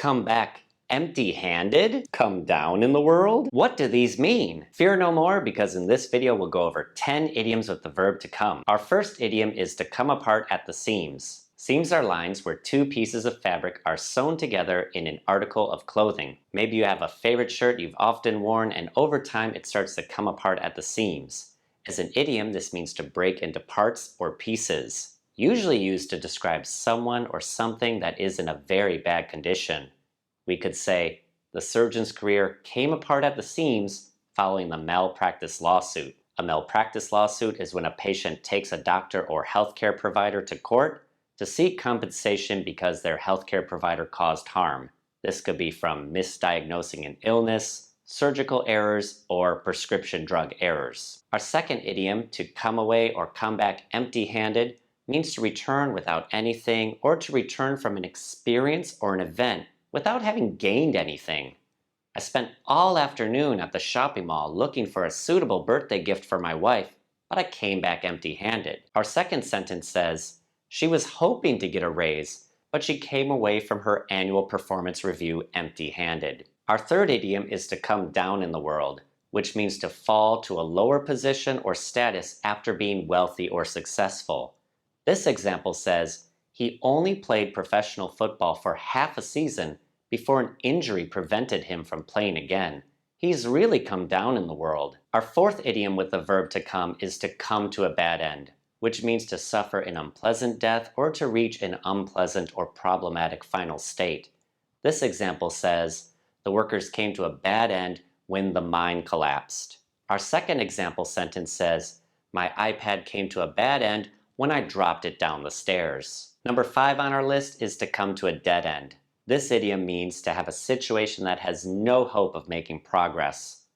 come back empty-handed? Come down in the world? What do these mean? Fear no more, because in this video we'll go over 10 idioms with the verb to come. Our first idiom is to come apart at the seams. Seams are lines where two pieces of fabric are sewn together in an article of clothing. Maybe you have a favorite shirt you've often worn, and over time it starts to come apart at the seams. As an idiom, this means to break into parts or pieces, usually used to describe someone or something that is in a very bad condition. We could say, the surgeon's career came apart at the seams following the malpractice lawsuit. A malpractice lawsuit is when a patient takes a doctor or healthcare provider to court to seek compensation because their healthcare provider caused harm. This could be from misdiagnosing an illness, surgical errors, or prescription drug errors. Our second idiom, to come away or come back empty-handed, means to return without anything or to return from an experience or an event without having gained anything. I spent all afternoon at the shopping mall looking for a suitable birthday gift for my wife, but I came back empty-handed. Our second sentence says, she was hoping to get a raise, but she came away from her annual performance review empty-handed. Our third idiom is to come down in the world, which means to fall to a lower position or status after being wealthy or successful. This example says, he only played professional football for half a season before an injury prevented him from playing again. He's really come down in the world. Our fourth idiom with the verb to come is to come to a bad end, which means to suffer an unpleasant death or to reach an unpleasant or problematic final state. This example says, the workers came to a bad end when the mine collapsed. Our second example sentence says, my iPad came to a bad end when I dropped it down the stairs. Number 5 on our list is to come to a dead end. This idiom means to have a situation that has no hope of making progress.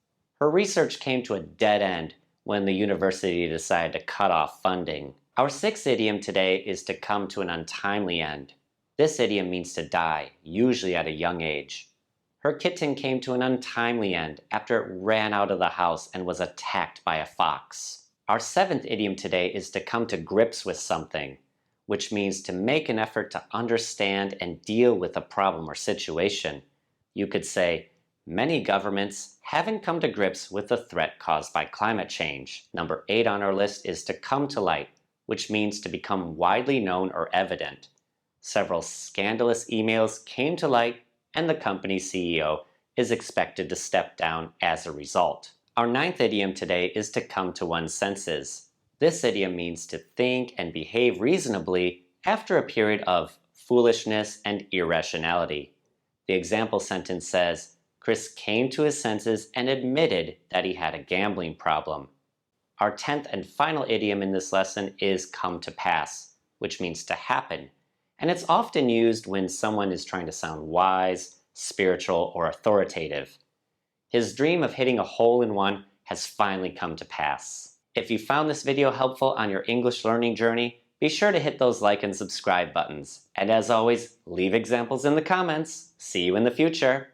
Her research came to a dead end when the university decided to cut off funding. Our sixth idiom today is to come to an untimely end. This idiom means to die, usually at a young age. Her kitten came to an untimely end after it ran out of the house and was attacked by a fox. Our seventh idiom today is to come to grips with something, which means to make an effort to understand and deal with a problem or situation. You could say, many governments haven't come to grips with the threat caused by climate change. Number 8 on our list is to come to light, which means to become widely known or evident. Several scandalous emails came to light, and the company's CEO is expected to step down as a result. Our ninth idiom today is to come to one's senses. This idiom means to think and behave reasonably after a period of foolishness and irrationality. The example sentence says, Chris came to his senses and admitted that he had a gambling problem. Our 10th and final idiom in this lesson is come to pass, which means to happen, and it's often used when someone is trying to sound wise, spiritual, or authoritative. His dream of hitting a hole-in-one has finally come to pass. If you found this video helpful on your English learning journey, be sure to hit those like and subscribe buttons. And as always, leave examples in the comments. See you in the future.